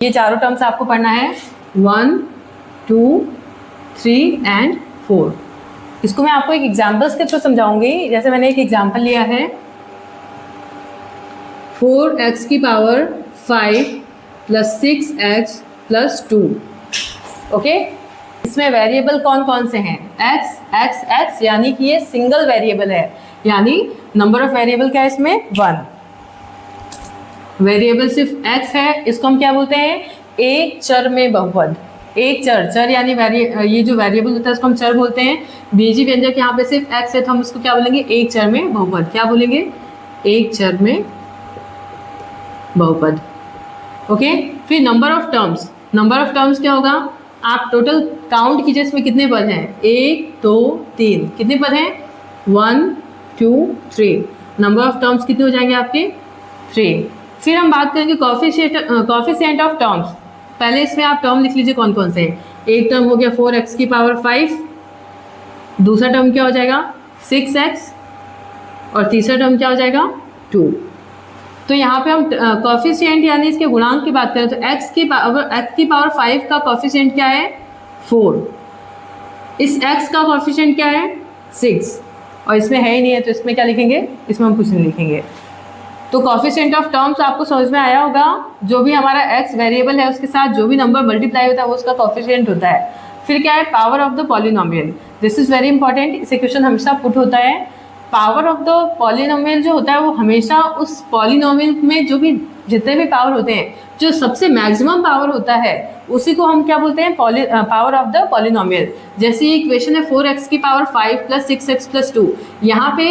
ये चारों टर्म्स आपको पढ़ना है 1, 2, 3 एंड 4। इसको मैं आपको एक एग्जाम्पल्स के थ्रू समझाऊंगी। जैसे मैंने एक एग्जाम्पल लिया है 4x की power 5 plus 6x plus 2। Okay, इसमें वेरिएबल कौन कौन से हैं? x x x, यानी कि ये सिंगल वेरिएबल है, यानी नंबर ऑफ वेरिएबल क्या है इसमें? 1। वेरिएबल सिर्फ x है, इसको हम क्या बोलते हैं? एक चर में बहुपद। एक चर यानी ये जो वेरिएबल होता है इसको हम चर बोलते हैं। बीजी व्यंजक यहाँ पे सिर्फ x है तो हम इसको क्या बोलेंगे? एक चर में बहुपद। क्या बोलेंगे? एक चर में बहुपद। ओके, फिर number of terms. Number of terms क्या होगा? आप टोटल काउंट कीजिए इसमें कितने पद हैं? 1, 2, 3। कितने पद हैं? 1, 2, 3। नंबर ऑफ टर्म्स कितने हो जाएंगे आपके? 3। फिर हम बात करेंगे कॉफिशिएंट ऑफ टर्म्स। पहले इसमें आप टर्म लिख लीजिए कौन कौन से। एक टर्म हो गया 4x की पावर 5, दूसरा टर्म क्या हो जाएगा? 6x, और तीसरा टर्म क्या हो जाएगा? 2। तो यहाँ पे हम कॉफिशिएंट यानी इसके गुणांक की बात करें तो x की पावर 5 का कॉफिशिएंट क्या है? 4। इस x का कॉफिशिएंट क्या है? 6। और इसमें है ही नहीं है तो इसमें क्या लिखेंगे? इसमें हम कुछ नहीं लिखेंगे। तो कॉफिशिएंट ऑफ टर्म्स आपको समझ में आया होगा। जो भी हमारा x वेरिएबल है उसके साथ जो भी नंबर मल्टीप्लाई होता है वो उसका कॉफिशिएंट होता है। फिर क्या है? Power of the polynomial. This is very important, इसे क्वेश्चन हमेशा पुट होता है। पावर ऑफ द पॉलिनोमियल जो होता है वो हमेशा उस पॉलिनोमियल में जो भी जितने भी पावर होते हैं, जो सबसे मैक्सिमम पावर होता है उसी को हम क्या बोलते हैं? Power of the polynomial. जैसे ये इक्वेशन है 4x की पावर 5 प्लस 6x प्लस 2। यहाँ पे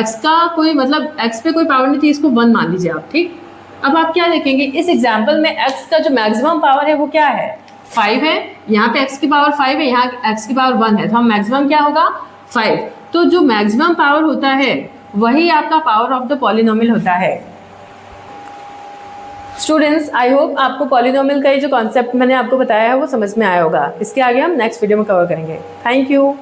x का कोई मतलब x पे कोई पावर नहीं थी, इसको 1 मान लीजिए आप। ठीक, अब आप क्या देखेंगे इस एग्जाम्पल में x का जो मैक्सिमम पावर है वो क्या है? 5 है। यहाँ पे x की पावर 5 है, यहाँ x की पावर 1 है, तो हम मैक्सिमम क्या होगा? 5। तो जो मैक्सिमम पावर होता है वही आपका पावर ऑफ द पॉलिनोमियल होता है। स्टूडेंट्स, आई होप आपको पॉलिनोमियल का ये जो कॉन्सेप्ट मैंने आपको बताया है वो समझ में आया होगा। इसके आगे हम नेक्स्ट वीडियो में कवर करेंगे। Thank you.